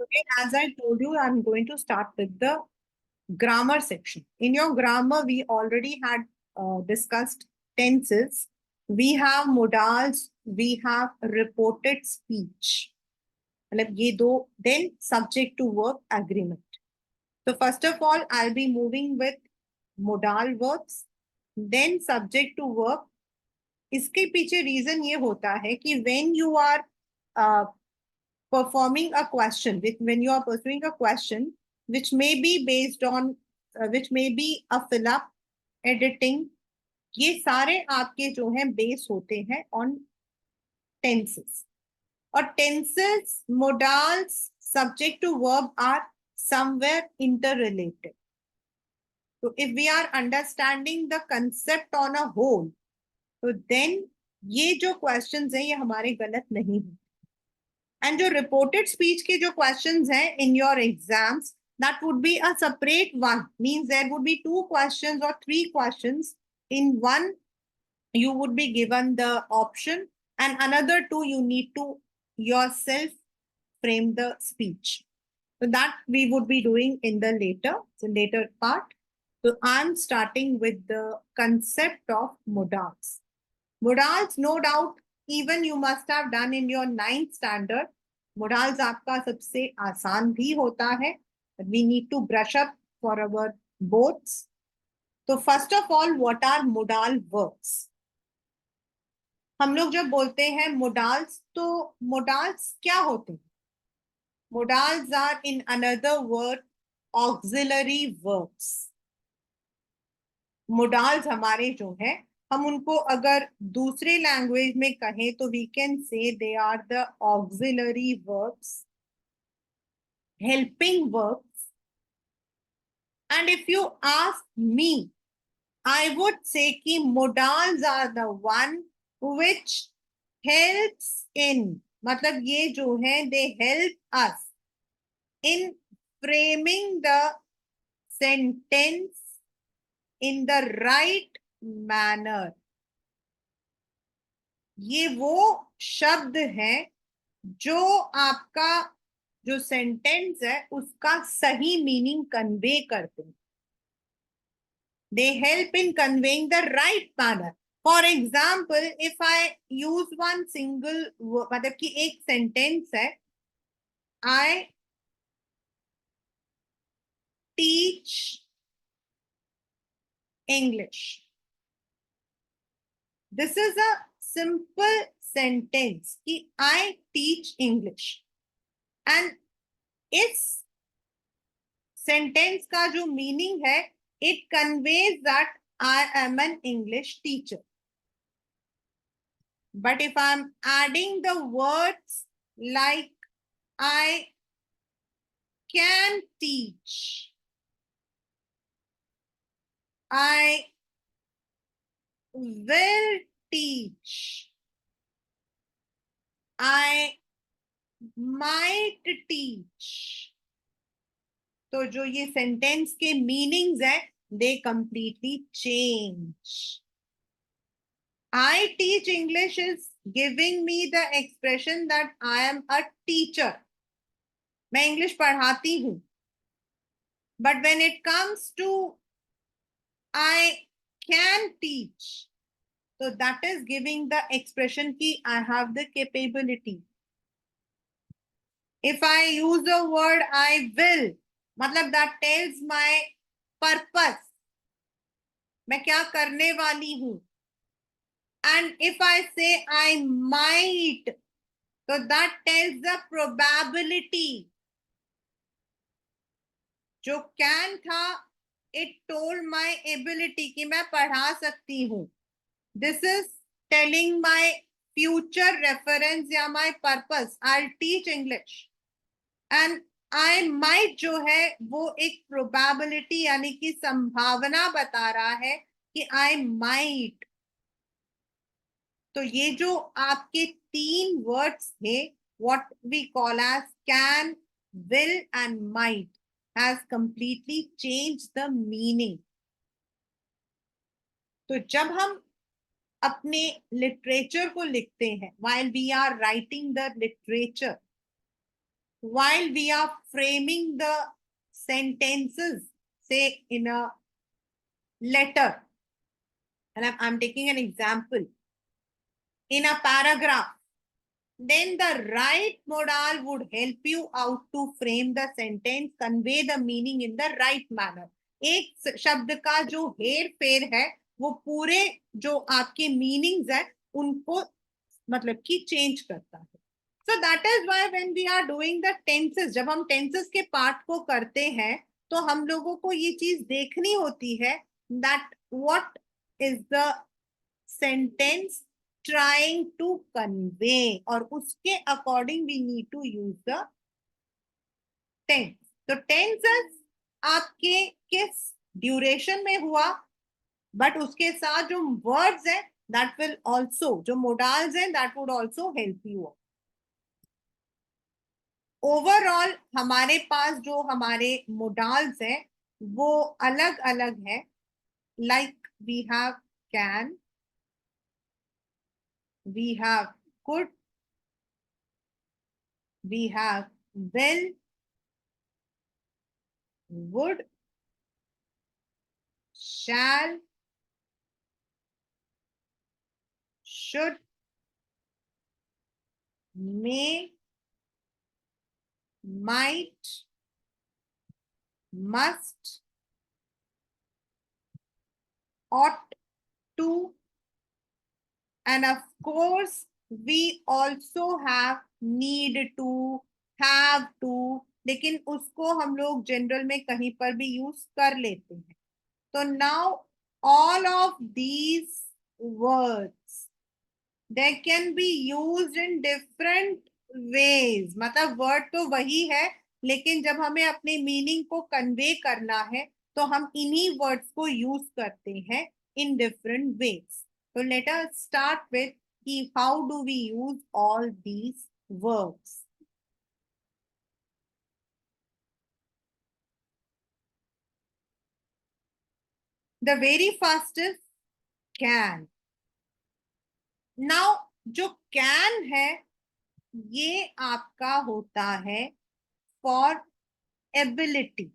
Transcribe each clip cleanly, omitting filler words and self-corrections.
Today, as I told you, I'm going to start with the grammar section. In your grammar, we already had discussed tenses. We have modals, we have reported speech. मतलब ये दो, then subject to verb agreement. So first of all, I'll be moving with modal verbs, then subject to verb. इसके पीछे reason ये होता है कि when you are performing a question, when you are pursuing a question which may be based on which may be a fill up, editing, ये सारे आपके जो हैं बेस होते हैं ऑन टेंसेस. और tenses, modals, subject to verb are somewhere interrelated. तो if we are understanding the concept on a whole, तो देन ये जो क्वेश्चंस हैं ये हमारे गलत नहीं हैं. एंड जो रिपोर्टेड स्पीच के जो क्वेश्चंस हैं in your exams, that would be a separate one. Means there would be 2 questions or 3 questions. In one, you would be given the option, and another 2 you need to yourself frame the speech. So that we would be doing in the later part. So I'm starting with the concept of modals. Modals, no doubt, even you must have done in your 9th standard. Modals आपका सबसे आसान भी होता है. We need to brush up for our boards. So first of all, what are modal verbs? हम लोग जब बोलते हैं modals, तो modals क्या होते हैं? Modals are, in another word, auxiliary verbs. Modals हमारे जो है, हम उनको अगर दूसरे लैंग्वेज में कहें तो we can say they are the auxiliary verbs, helping verbs. And if you ask me, I would say कि modals are the one which helps in, मतलब ये जो है they help us in framing the sentence in the right manner. ये वो शब्द है जो आपका जो सेंटेंस है उसका सही मीनिंग कन्वे करते हैं. They help in conveying the right manner. For example, if I use one single word, मतलब कि एक सेंटेंस है, I teach English. This is a simple sentence कि I teach English. And इस सेंटेंस का जो मीनिंग है, it conveys that I am an English teacher. But if I'm adding the words like I can teach, I will teach, I might teach, तो जो ये sentence के meanings है they completely change. I teach English is giving me the expression that I am a teacher. मैं English पढ़ाती हूँ. But when it comes to I can teach, so that is giving the expression कि I have the capability. If I use the word I will, मतलब that tells my purpose. मैं क्या करने वाली हूँ. And if I say I might, so that tells the probability. जो can था, it told my ability कि मैं पढ़ा सकती हूँ. This is telling my future reference या my purpose. I'll teach English. And I might जो है वो एक probability यानी कि संभावना बता रहा है कि I might. तो ये जो आपके 3 वर्ड्स थे, what we call as can, will and might, has completely changed the meaning. तो जब हम अपने लिटरेचर को लिखते हैं, while we are writing the literature, while we are framing the sentences, say in a letter, and I'm taking an example, in a paragraph, then the right modal would help you out to frame the sentence, convey the meaning in the right manner. एक शब्द का जो हेर फेर है वो पूरे जो आपके मीनिंग्स है उनको मतलब कि चेंज करता है. So that is why when we are doing the tenses, जब हम tenses के पार्ट को करते हैं तो हम लोगों को ये चीज देखनी होती है that what is the sentence trying to convey, और उसके according we need to use the tense. तो tenses आपके किस ड्यूरेशन में हुआ, बट उसके साथ जो वर्ड्स है that will also, जो modals है that would also help you. Overall हमारे पास जो हमारे मोडाल्स हैं वो अलग अलग है. Like we have can, we have could, we have will, would, shall, should, may, might, must, ought to, and of course we also have need to, have to, लेकिन उसको हम लोग जनरल में कहीं पर भी यूज कर लेते हैं. तो now all of these words they can be used in different ways. मतलब वर्ड तो वही है लेकिन जब हमें अपने मीनिंग को कन्वे करना है तो हम इन्हीं वर्ड्स को यूज करते हैं इन डिफरेंट वेज. तो लेट अस स्टार्ट विथ कि how do we use all these words. The very first is can. Now जो कैन है ये आपका होता है फॉर एबिलिटी.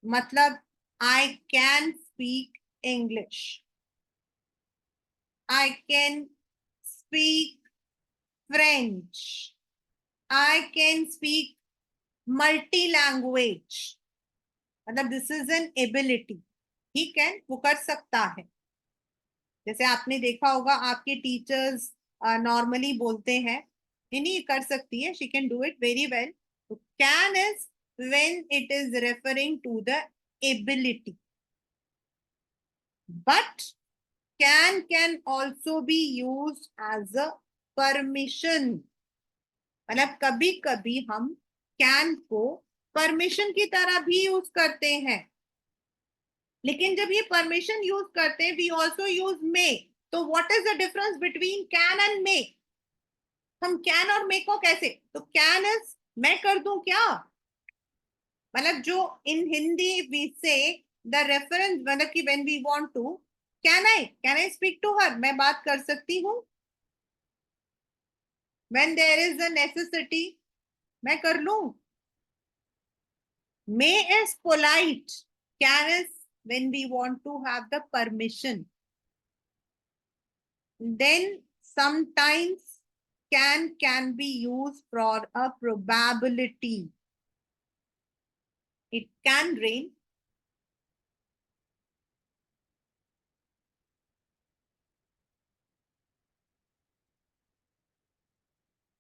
मतलब I can speak English, I can speak French, I can speak multi language. मतलब this is an ability. He can, वो कर सकता है. जैसे आपने देखा होगा आपके टीचर्स नॉर्मली बोलते हैं नहीं कर सकती है, she can do it very well. तो can is when it is referring to the ability, but can also be used as a permission. मतलब कभी कभी हम can को परमिशन की तरह भी यूज करते हैं, लेकिन जब ये परमिशन यूज करते हैं वी ऑल्सो यूज मे. तो what is the difference between can and मे? हम कैन और मे को कैसे, तो कैन इज मैं कर दूं क्या, मतलब जो in Hindi we say the reference, मतलब कि when we want to, can I speak to her, मैं बात कर सकती हूँ. When there is a necessity मैं कर लूं. May is polite, can is when we want to have the permission. Then sometimes can be used for a probability. It can rain.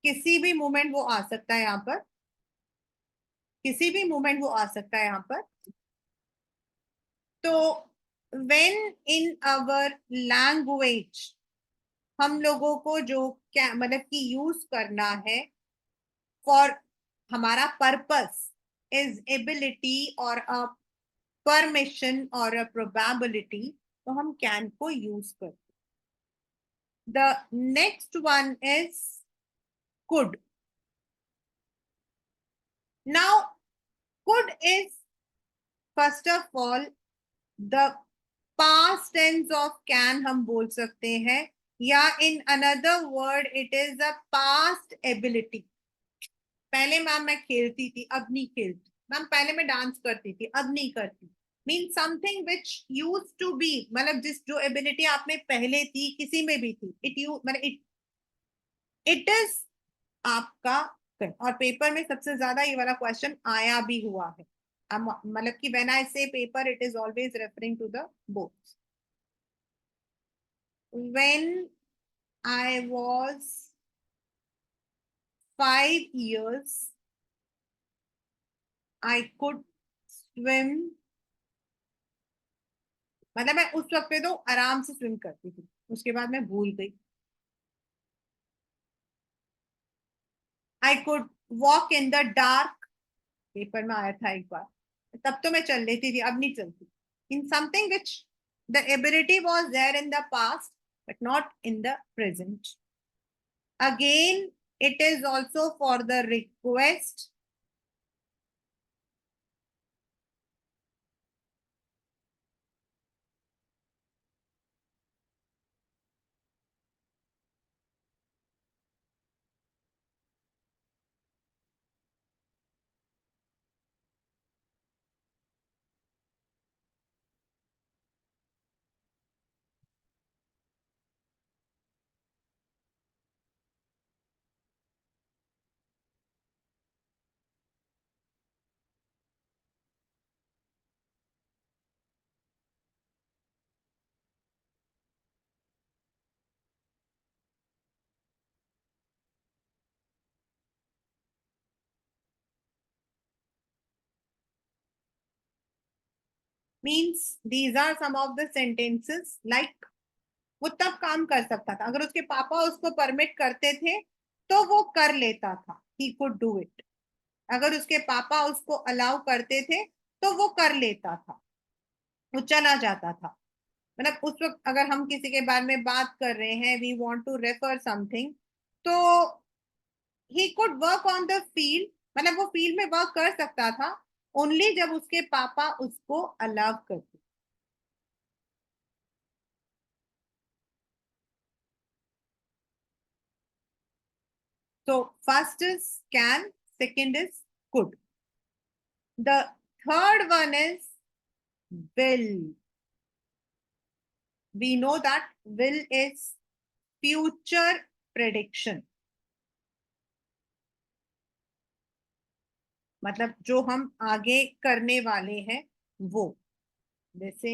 किसी भी मोमेंट वो आ सकता है यहाँ पर, किसी भी मोमेंट वो आ सकता है यहाँ पर. तो when in our language हम लोगों को जो क्या मतलब कि यूज करना है फॉर हमारा पर्पस इज एबिलिटी और अ परमिशन और अ प्रोबेबिलिटी, तो हम कैन को यूज करते. The next one is could. Now could is first of all the past tense of can हम बोल सकते हैं, या in another word it is a past ability. पहले मैम मैं खेलती थी, अब नहीं खेलती। मैम पहले मैं डांस करती थी, अब नहीं करती। Mean something which use to be, मतलब जिस जो एबिलिटी आप में पहले थी, किसी में भी थी, इट यू मतलब इट इज आपका और पेपर में सबसे ज्यादा ये वाला क्वेश्चन आया भी हुआ है। मतलब कि when I say paper, it is always referring to the books. When I was 5 years, I could swim. मतलब मैं उस वक्त पे तो आराम से स्विम करती थी, उसके बाद मैं भूल गई। I could walk in the dark, paper में आया था एक बार। तब तो मैं चल लेती थी, अब नहीं चलती। In something which the ability was there in the past but not in the present. Again it is also for the request. Means these are some of the sentences like वो तब काम कर सकता था, अगर उसके पापा उसको परमिट करते थे तो वो कर लेता था, ही कुड डू इट। अगर उसके पापा उसको अलाउ करते थे तो वो कर लेता था, वो चला जाता था। मतलब उस वक्त अगर हम किसी के बारे में बात कर रहे हैं, we want to refer something, तो he could work on the field, मतलब वो फील्ड में वर्क कर सकता था ओनली जब उसके पापा उसको अलाउ करते। तो first is can, second is could, the third one is will. We know that will is future prediction, मतलब जो हम आगे करने वाले हैं वो। जैसे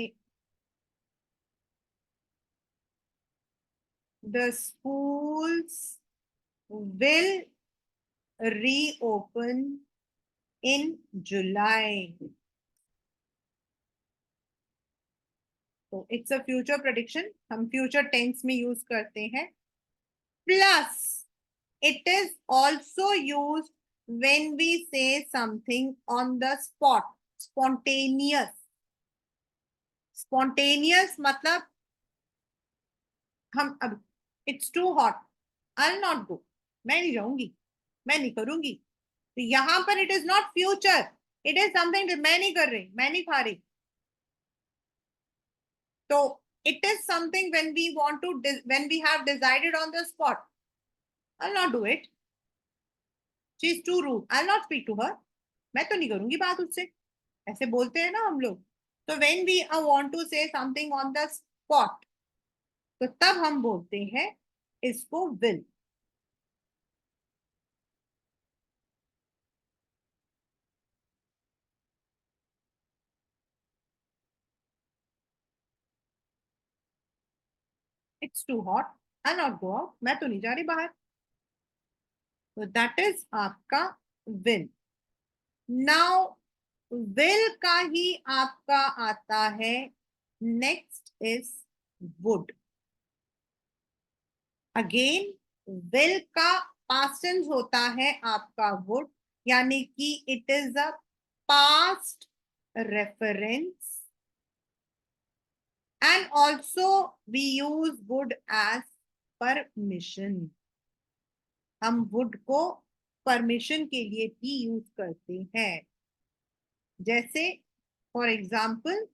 the schools will reopen in July, तो इट्स अ फ्यूचर प्रेडिक्शन, हम फ्यूचर टेंस में यूज करते हैं। Plus it is also used when we say something on the spot, spontaneous। spontaneous मतलब हम अब it's too hot, I not go, मैं नहीं जाऊंगी, मैं नहीं करूंगी। तो यहां पर it is not future, it is something मैं नहीं कर रही, मैं नहीं खा रही। तो it is something when we want to, when we have decided on the spot, I not do it, she is too rude, I not speak to her, मैं तो नहीं करूंगी बात उससे, ऐसे बोलते हैं ना हम लोग। तो when we want to say something on the spot, तो तब हम बोलते हैं इसको will. It's too hot, I not go out, मैं तो नहीं जा रही बाहर। तो दैट इज आपका विल। नाउ विल का ही आपका आता है, next is would. Again will का पास्ट टेंस होता है आपका वुड, यानी कि it is a past reference, and also we use would as permission. हम वुड को परमिशन के लिए भी यूज करते हैं। जैसे फॉर एग्जाम्पल,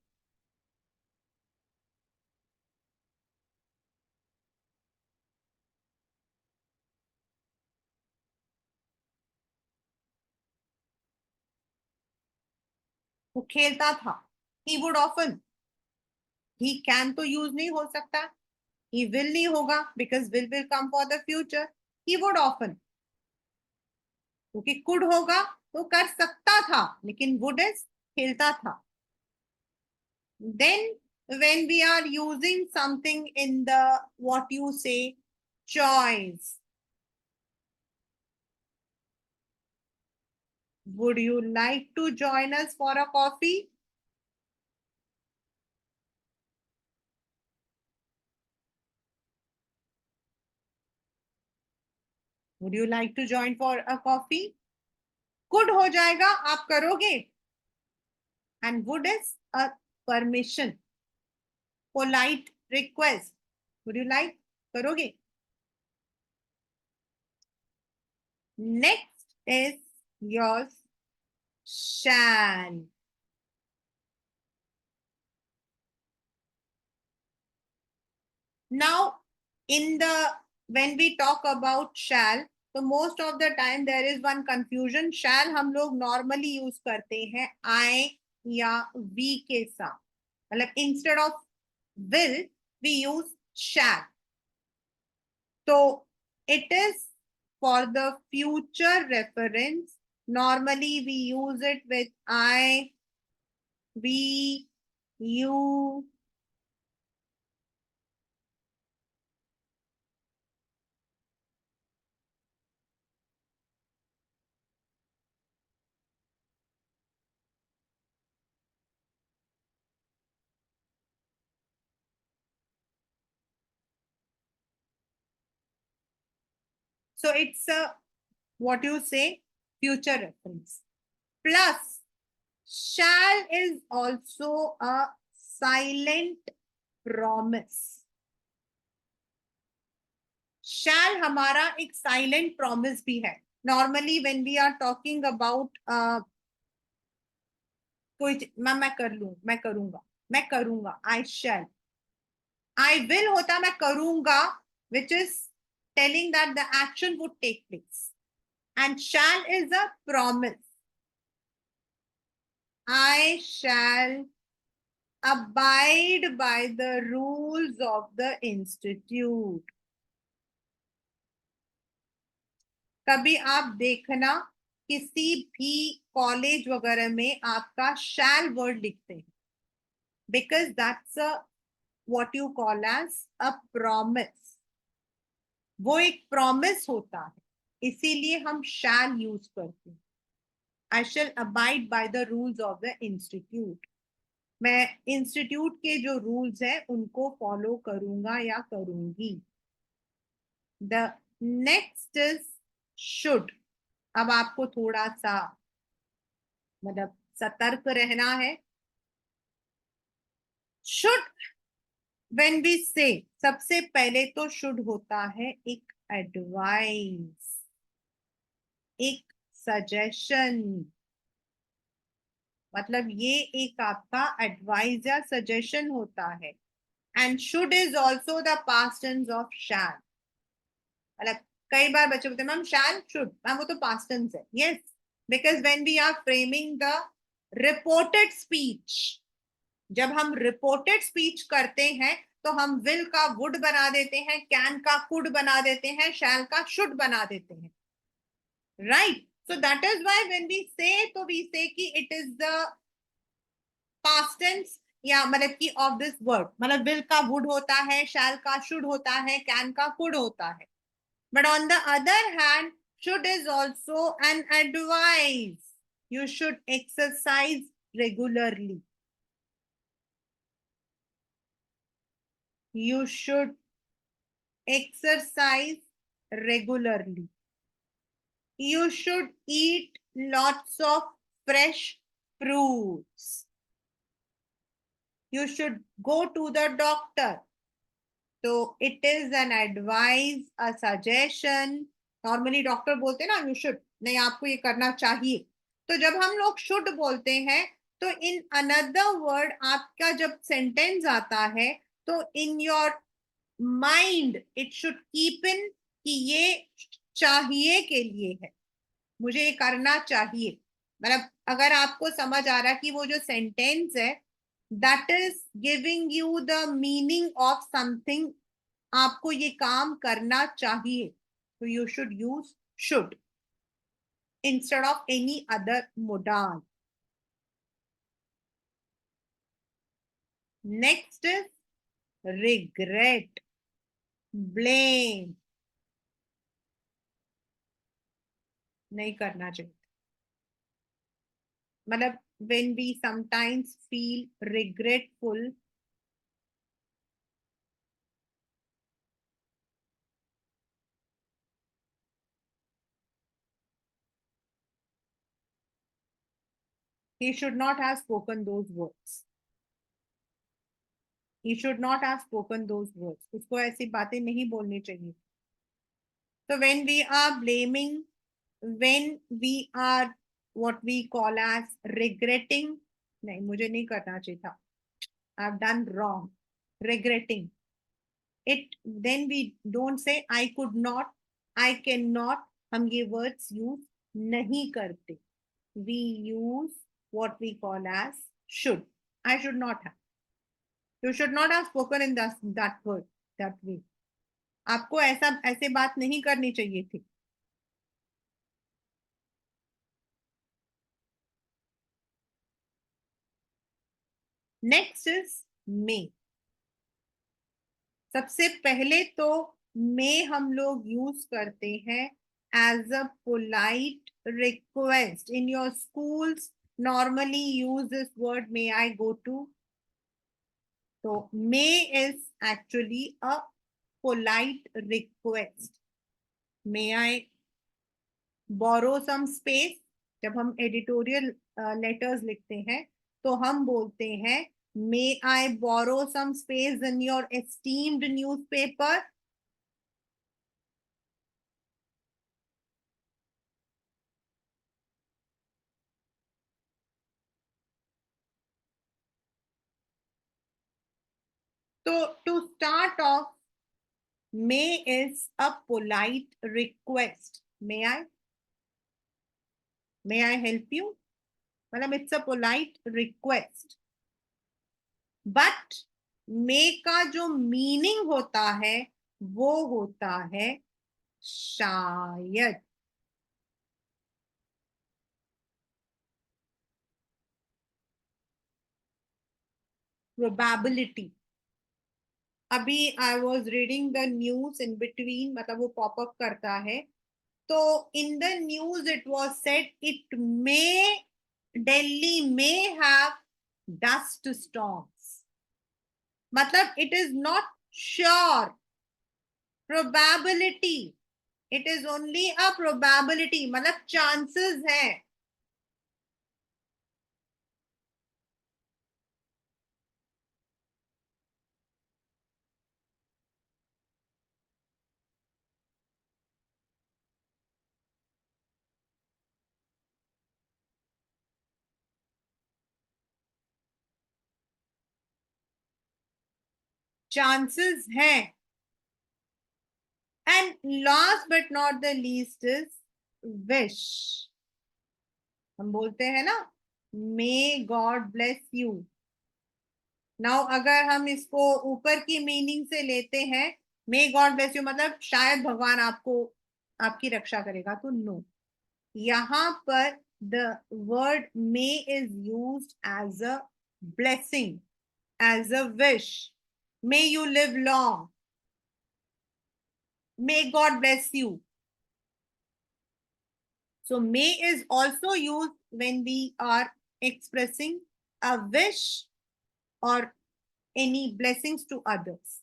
वो खेलता था, he would often, he can तो यूज नहीं हो सकता, he will नहीं होगा because will come for the future, he would often, क्योंकि could होगा तो कर सकता था, लेकिन would is खेलता था. Then when we are using something in the what you say choice, would you like to join us for a coffee? Would you like to join for a coffee? Could हो जाएगा, आप करोगे. And would is a permission, polite request. Would you like? करोगे. Next is yours, shall. Now, in the when we talk about shall, so most of the time there is one confusion. Shall हम लोग normally use करते हैं I या we के साथ. मतलब instead of will we use shall. So it is for the future reference. Normally we use it with I, we, you. So it's a what you say future reference. Plus shall is also a silent promise. Shall हमारा एक silent promise भी है. Normally when we are talking about कोई मैं कर लूं, मैं करूंगा, मैं करूंगा, I shall. I will होता मैं करूंगा, which is telling that the action would take place. And shall is a promise. I shall abide by the rules of the institute. कभी आप देखना किसी भी कॉलेज वगैरह में आपका shall वर्ड लिखते हैं, because that's a what you call as a promise. वो एक प्रॉमिस होता है, इसीलिए हम shall यूज करते हैं. I shall abide by the rules of the institute. मैं इंस्टीट्यूट के जो रूल्स हैं उनको फॉलो करूंगा या करूंगी. The next is should. अब आपको थोड़ा सा मतलब सतर्क रहना है. शुड व्हेन वी से, सबसे पहले तो शुड होता है एक एडवाइस, एक सजेशन. मतलब ये एक आपका एडवाइस या सजेशन होता है. And should is also the past tense of shall. मतलब कई बार बच्चे बोलते हैं मैम शैल शुड, मैम वो तो पास्ट टेंस है. Yes, because when we are framing the reported speech, जब हम रिपोर्टेड स्पीच करते हैं तो हम विल का वुड बना देते हैं, कैन का कुड बना देते हैं, शैल का शुड बना देते हैं. Right. So that is why when we say, तो वी से कि it is the past tense या मतलब कि ऑफ दिस वर्ड. मतलब विल का वुड होता है, शैल का शुड होता है, कैन का कुड होता है. But on the other hand, should is also an advice. You should exercise regularly. You should exercise regularly. You should eat lots of fresh fruits. You should go to the doctor. So it is an advice, a suggestion. Normally doctor बोलते हैं ना you should, नहीं आपको ये करना चाहिए. तो जब हम लोग should बोलते हैं तो in another word आपका जब सेंटेंस आता है तो in your mind it should keep in कि ये चाहिए के लिए है, मुझे ये करना चाहिए. मतलब अगर आपको समझ आ रहा कि वो जो सेंटेंस है that is giving you the meaning of something, आपको ये काम करना चाहिए, तो you should use should instead of any other modal. Next is regret, blame. नहीं करना चाहिए, मतलब when we sometimes feel regretful, he should not have spoken those words. He should not have spoken those words. उसको ऐसी बातें नहीं बोलनी चाहिए. So when we are blaming, when we are what we call as regretting, नहीं मुझे नहीं करना चाहिए था, I've done wrong, regretting it, then we don't say I could not, I cannot, हम ये words use नहीं करते. We use what we call as should. I should not have. You should not have spoken in that word, that way. आपको ऐसा ऐसे बात नहीं करनी चाहिए थी. Next is may. सबसे पहले तो मे हम लोग यूज करते हैं as a polite request. In your schools normally use this word, may I go to. So may is actually a polite request. May I borrow some space. जब हम editorial letters लिखते हैं तो हम बोलते हैं may I borrow some space in your esteemed newspaper. तो to start off, may is a polite request. May I help you, मतलब it's a polite request. But may का जो मीनिंग होता है वो होता है शायद. प्रोबेबिलिटी. अभी I was reading the news in between, मतलब वो पॉपअप करता है, तो in the news it was said it may, Delhi may have dust storms. मतलब it is not sure, probability. It is only a probability, मतलब chances है. Chances है. And last but not the least is wish. हम बोलते हैं ना may God bless you. Now अगर हम इसको ऊपर की मीनिंग से लेते हैं, मे गॉड ब्लेस यू मतलब शायद भगवान आपको आपकी रक्षा करेगा, तो नो. यहां पर the word may is used as a blessing, as a wish. May you live long, may God bless you. So may is also used when we are expressing a wish or any blessings to others.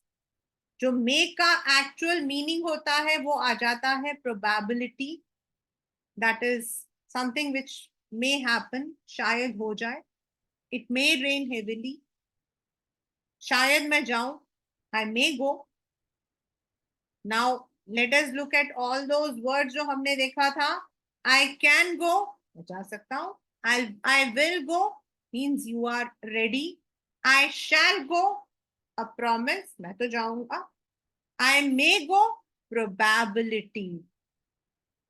जो मे का actual meaning होता है वो आ जाता है probability. That is something which may happen, शायद हो जाए. इट मे रेन हेविली, शायद मैं जाऊं, I may go. Now let us look at all those words जो हमने देखा था. आई कैन गो, मैं जा सकता हूं. I will go means you are ready. I shall go, a promise, मैं तो जाऊंगा. आई may go, probability.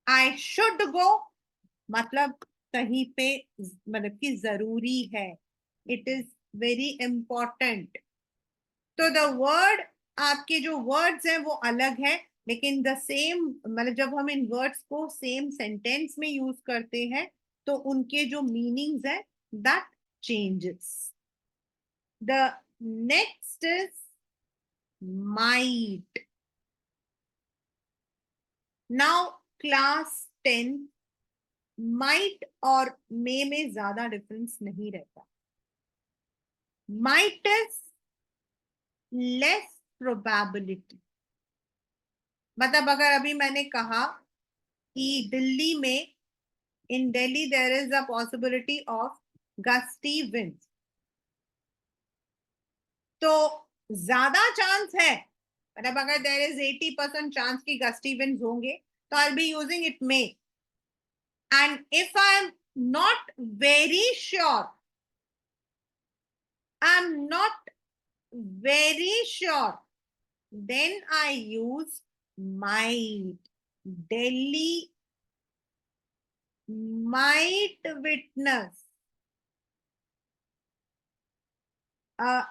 I should go मतलब कहीं पे मतलब कि जरूरी है, इट इज वेरी इंपॉर्टेंट। तो द वर्ड, आपके जो वर्ड्स हैं वो अलग है, लेकिन द सेम, मतलब जब हम इन वर्ड्स को सेम सेंटेंस में यूज करते हैं तो उनके जो मीनिंग्स है that changes. The next is might. Now class 10, might और में ज्यादा डिफरेंस नहीं रहता। Might is less probability. मतलब अगर अभी मैंने कहा कि दिल्ली में, in Delhi there is a possibility of gusty winds, तो ज्यादा चांस है, मतलब अगर देयर इज 80% चांस की गस्टी विंड्स होंगे तो आई be using it may. And if I am not very sure, I am not very sure, then I use might. Delhi might witness a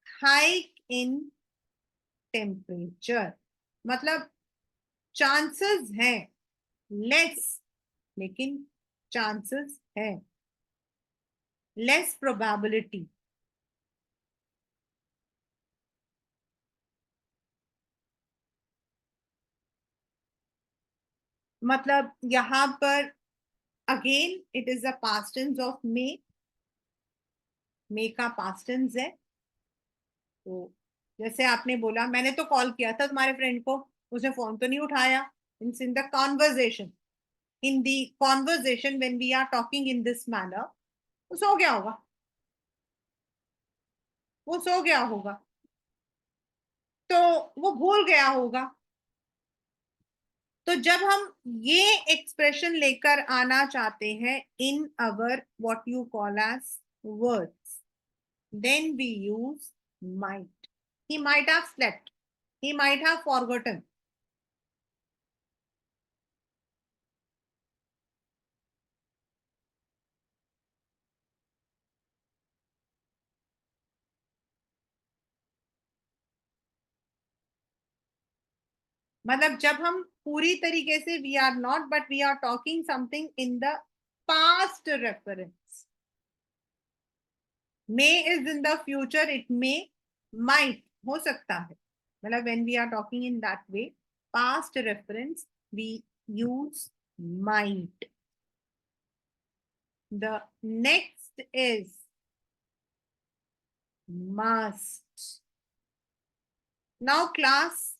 hike in temperature. मतलब chances है less, लेकिन chances है, less probability. मतलब यहां पर again it is a past tense of may का past tense है। तो जैसे आपने बोला, मैंने तो कॉल किया था तुम्हारे फ्रेंड को, उसने फोन तो नहीं उठाया। In the conversation, in the conversation when we are talking in this manner, वो सो गया होगा, वो सो गया होगा, तो वो भूल गया होगा। तो जब हम ये एक्सप्रेशन लेकर आना चाहते हैं in our what you call as words, then we use might. He might have slept, he might have forgotten. मतलब जब हम पूरी तरीके से we are not, but we are talking something in the past reference, may is in the future, it may might हो सकता है। मतलब when we are talking in that way, past reference, we use might. The next is must. Now class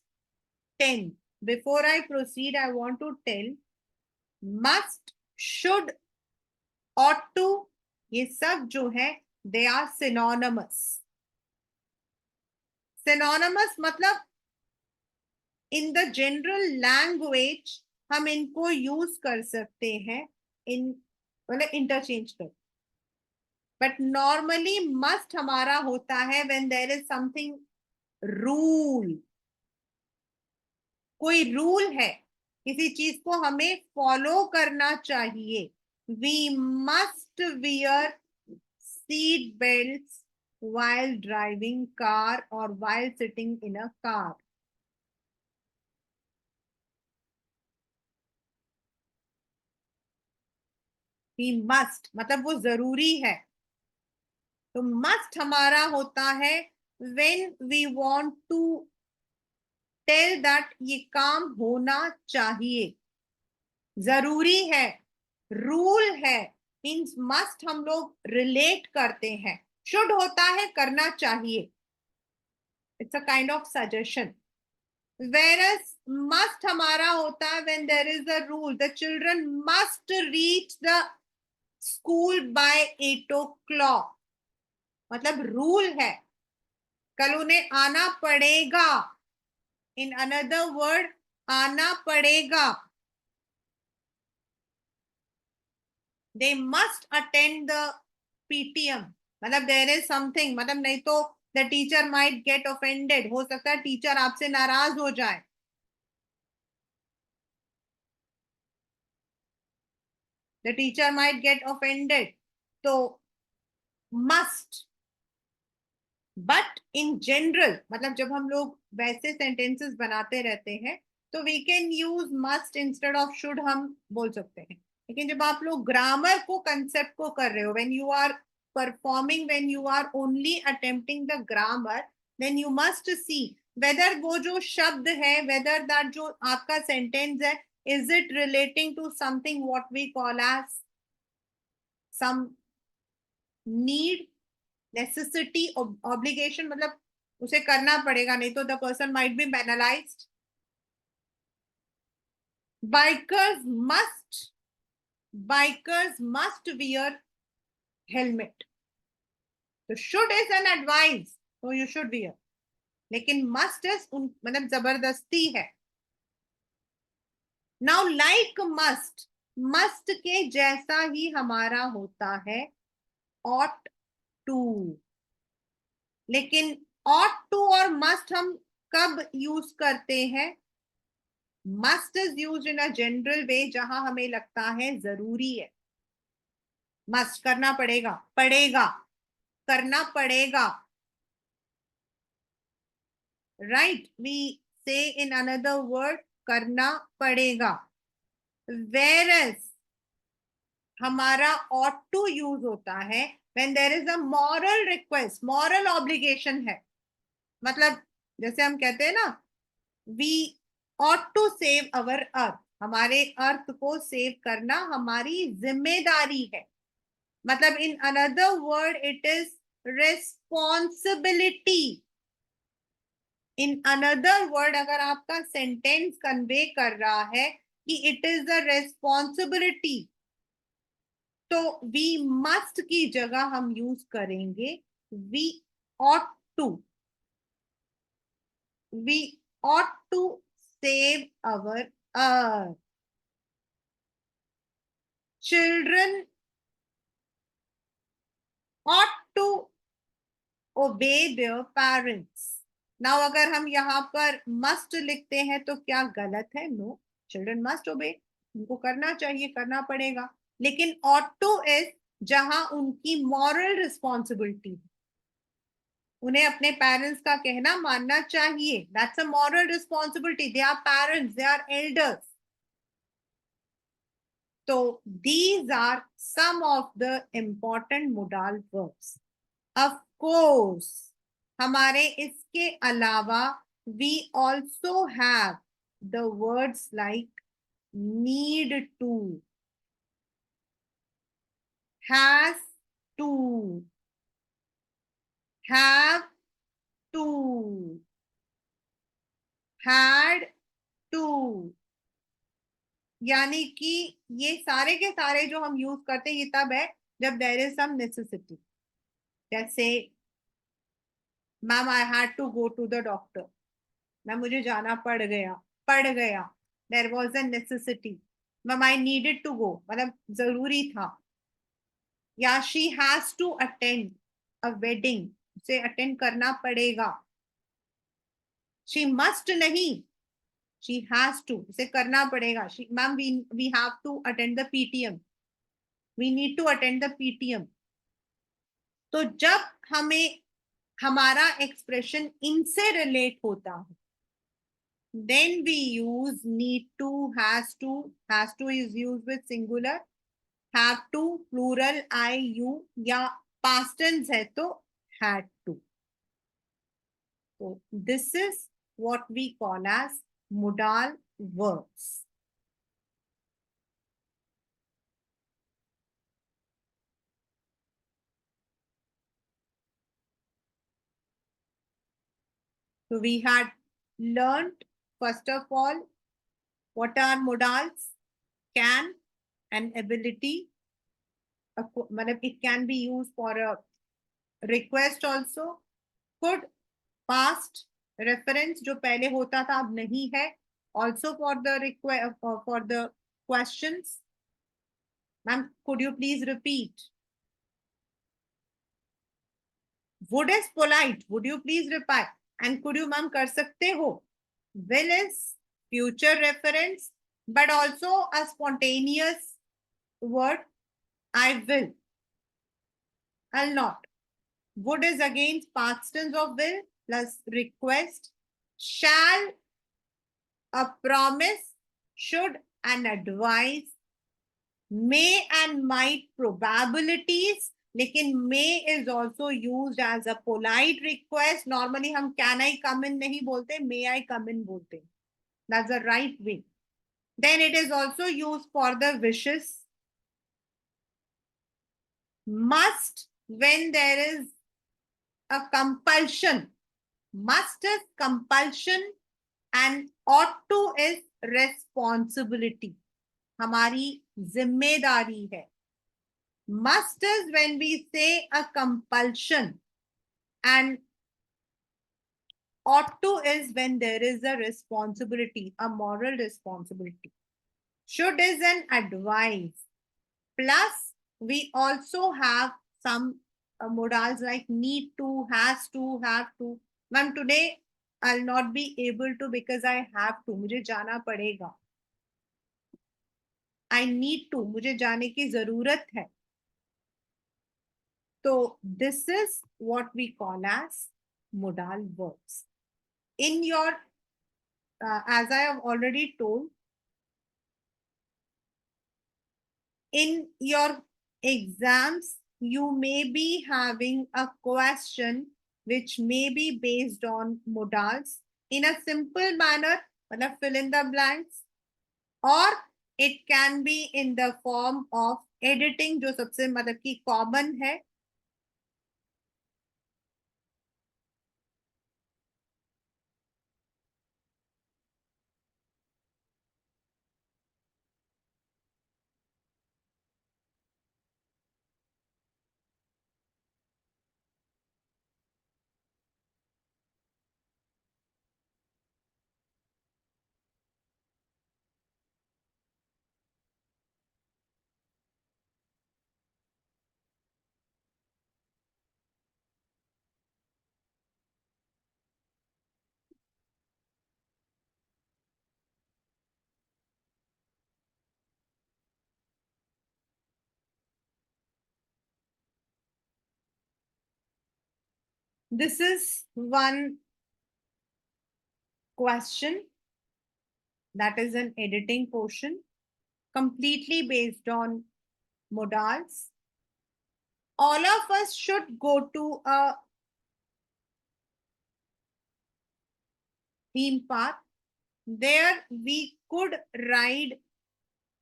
10, before I proceed I want to tell, must, should, ought to, ये सब जो है they are synonymous. Synonymous मतलब in the general language हम इनको use कर सकते हैं, इन मतलब इंटरचेंज कर। बट नॉर्मली मस्ट हमारा होता है when there is something rule, कोई रूल है, किसी चीज को हमें फॉलो करना चाहिए। We must wear seat belt while driving car or while sitting in a car. We must मतलब वो जरूरी है। तो मस्ट हमारा होता है when we want to tell that ये काम होना चाहिए, जरूरी है, रूल है। मीन्स मस्ट हम लोग रिलेट करते हैं, शुड होता है करना चाहिए, it's a kind of suggestion. whereas must हमारा होता है when there is a rule, the children must reach the school by 8 o'clock, मतलब रूल है, कल उन्हें आना पड़ेगा। इन अनदर वर्ड, आना पड़ेगा। They must attend the PTM, मतलब देयर इज समथिंग, मतलब नहीं तो the teacher might get offended, हो सकता है टीचर आपसे नाराज हो जाए। the teacher might get offended. तो must, but in general, मतलब जब हम लोग वैसे sentences बनाते रहते हैं तो we can use must instead of should हम बोल सकते हैं. लेकिन जब आप लोग ग्रामर को कंसेप्ट को कर रहे हो, when you are performing, when you are only attempting the grammar, then you must see whether वो जो शब्द है, whether that जो आपका sentence है, is it relating to something what we call as some need, necessity, obligation, मतलब उसे करना पड़ेगा, नहीं तो the person might be penalized. Bikers must wear helmet. तो should is an advice, so you should wear. लेकिन must is मतलब जबरदस्ती है. Now like must के जैसा ही हमारा होता है ought to. लेकिन ought to और must हम कब यूज करते हैं? must is used in a general way, जहां हमें लगता है जरूरी है. must करना पड़ेगा, पड़ेगा, करना पड़ेगा. right, we say in another word करना पड़ेगा. whereas हमारा ought to यूज होता है when there is a moral request, moral obligation है. मतलब जैसे हम कहते हैं ना, we ought to save our earth, हमारे अर्थ को सेव करना हमारी जिम्मेदारी है. मतलब in another word it is responsibility. In another word अगर आपका सेंटेंस कन्वे कर रहा है कि इट इज अ रेस्पॉन्सिबिलिटी, तो वी मस्ट की जगह हम यूज करेंगे we ought to. We ought to save our earth. Children ought to obey their parents. Now अगर हम यहाँ पर must लिखते हैं तो क्या गलत है? No, children must obey. उनको करना चाहिए, करना पड़ेगा. लेकिन ought to is जहां उनकी moral responsibility, उन्हें अपने पेरेंट्स का कहना मानना चाहिए. That's a moral responsibility. They are parents, they are elders. So these are some of the important modal verbs. Of course, हमारे इसके अलावा we also have the words like need to, has to, have to, had to. यानी कि ये सारे के सारे जो हम यूज करते हैं ये तब है जब देयर इज सम नेसेसिटी. जैसे ma'am I had to go to the doctor. Ma'am मुझे जाना पड़ गया. There was a necessity. Ma'am I needed to go, मतलब जरूरी था. या she has to attend a wedding, उसे अटेंड करना पड़ेगा. शी मस्ट नहीं, she has to, इसे करना पड़ेगा. Ma'am we have to attend the PTM, we need to attend the PTM. तो जब हमें हमारा एक्सप्रेशन इनसे रिलेट होता है then we use need to, has to is used with singular, have to plural I you, या past tense है तो had to. So this is what we call as modal verbs. So we had learned first of all what are modals, can and ability. It can be used for a request also. Could, past, reference जो पहले होता था अब नहीं है. Also for the request, for the questions. Ma'am, could you please repeat? Would is polite. Would you please reply? And could you ma'am कर सकते हो? Will is future reference, but also a spontaneous word I will. I'll not. Would is against past tense of will plus request. Shall, a promise, should, an advice, may and might, probabilities. लेकिन may is also used as a polite request. Normally हम can I come in नहीं बोलते, may I come in बोलते. That's the right way. Then it is also used for the wishes. Must, when there is a compulsion. Must is compulsion and ought to is responsibility. हमारी जिम्मेदारी है. Must is when we say a compulsion and ought to is when there is a responsibility, a moral responsibility. Should is an advice. Plus, we also have some modals like need to, has to, have to. Ma'am, today I'll not be able to because I have to. मुझे जाना पड़ेगा. I need to. मुझे जाने की जरूरत है. So this is what we call as modal verbs. In your, as I have already told, in your exams, you may be having a question which may be based on modals in a simple manner, मतलब fill in the blanks, or it can be in the form of editing, जो सबसे मतलब कि common है. This is one question that is an editing portion completely based on modals. All of us should go to a theme park. There we could ride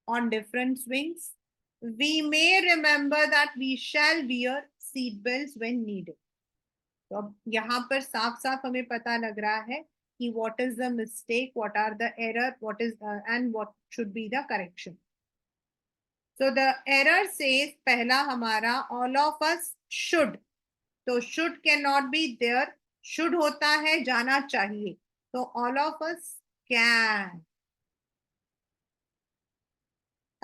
on different swings. We may remember that we shall wear seat belts when needed. तो अब यहाँ पर साफ साफ हमें पता लग रहा है कि what is the mistake, what are the error, what is and what should be the correction. So the error says पहला हमारा all of us should. तो should cannot be there. should होता है जाना चाहिए. तो all of us can.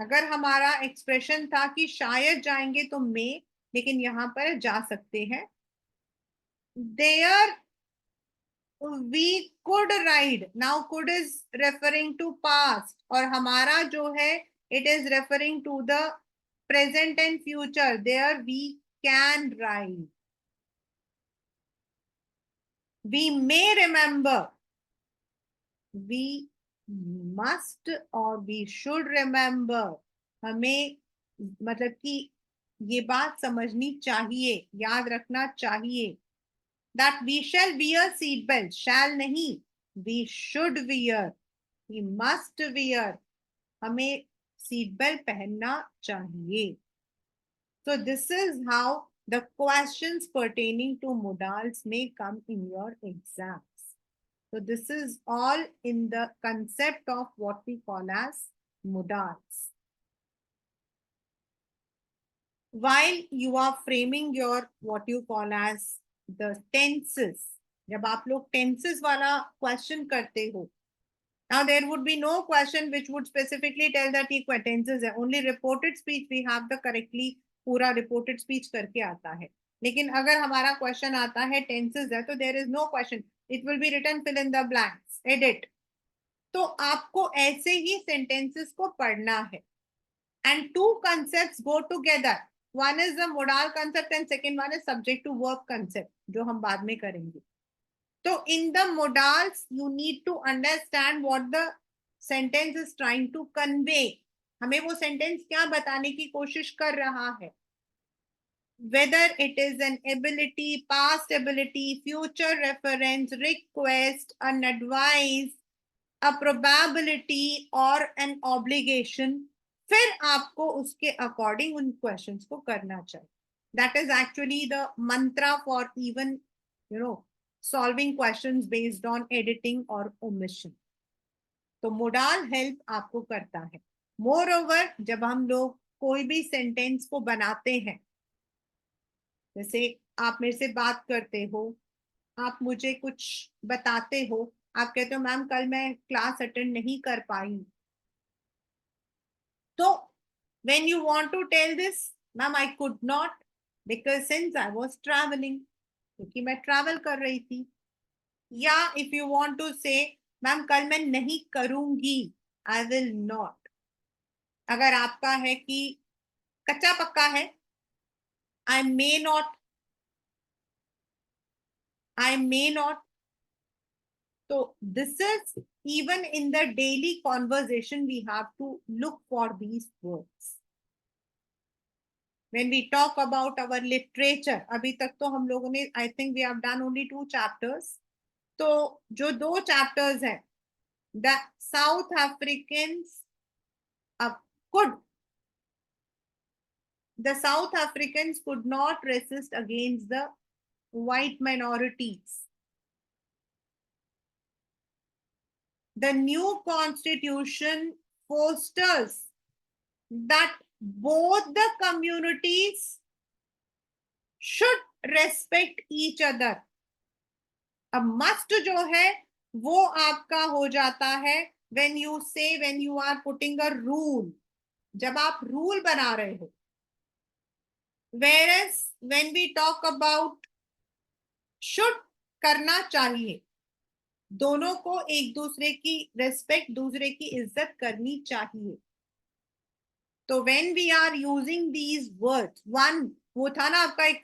अगर हमारा एक्सप्रेशन था कि शायद जाएंगे तो मे, लेकिन यहाँ पर जा सकते हैं. There we could ride. Now could is referring to past और हमारा जो है it is referring to the present and future. There we can ride. We may remember. We must or we should remember. हमें मतलब कि ये बात समझनी चाहिए, याद रखना चाहिए. That we shall wear seat belt. Shall नहीं, we should wear. We must wear. हमें seat belt पहनना चाहिए. So this is how the questions pertaining to modals may come in your exams. So this is all in the concept of what we call as modals. While you are framing your what you call as the tenses, जब आप लोग tenses वाला question करते हो, now there would be no question which would specifically tell that ये tenses है. Only reported speech we have the correctly पूरा reported speech करके आता है. लेकिन अगर हमारा question आता है tenses है, तो there is no question. It will be written fill in the blanks, edit. तो आपको ऐसे ही sentences को पढ़ना है. and two concepts go together. One is the modal concept and second one is subject to verb concept, जो हम बाद में करेंगे. So in the modals, you need to understand what the sentence is trying to convey. हमें वो sentence क्या बताने की कोशिश कर रहा है. Whether it is an ability, past ability, future reference, request, an advice, a probability or an obligation, फिर आपको उसके अकॉर्डिंग उन क्वेश्चंस को करना चाहिए. That is actually the Mantra for even solving questions based on editing और omission. तो modal help आपको करता है. मोर ओवर, जब हम लोग कोई भी सेंटेंस को बनाते हैं, जैसे आप मेरे से बात करते हो, आप मुझे कुछ बताते हो, आप कहते हो मैम कल मैं क्लास अटेंड नहीं कर पाई. तो when you want to tell this, ma'am I could not because since I was traveling, क्योंकि मैं ट्रैवल कर रही थी. या if you want to say ma'am कल मैं नहीं करूंगी, I will not. अगर आपका है कि कच्चा पक्का है, I may not, I may not. So this is even in the daily conversation we have to look for these words. When we talk about our literature, अभी तक तो हम लोगों ने I think we have done only 2 chapters. तो जो 2 chapters हैं, the South Africans could, the South Africans could not resist against the white minorities. The new constitution fosters that both the communities should respect each other. अब must जो है वो आपका हो जाता है when you say, when you are putting a rule, जब आप rule बना रहे हो. Whereas when we talk about should, करना चाहिए, दोनों को एक दूसरे की रेस्पेक्ट, दूसरे की इज्जत करनी चाहिए. तो when we are using these words, one वो था ना आपका एक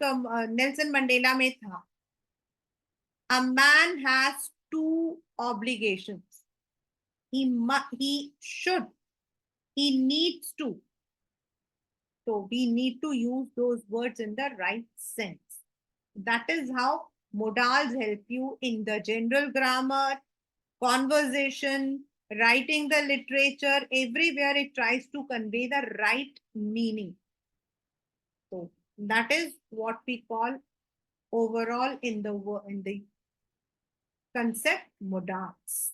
नेल्सन मंडेला में था, a man has 2 obligations. He should, he needs to. So we need to use those words in the right sense. That is how modals help you in the general grammar, conversation, writing the literature. Everywhere it tries to convey the right meaning. So that is what we call overall in the concept modals.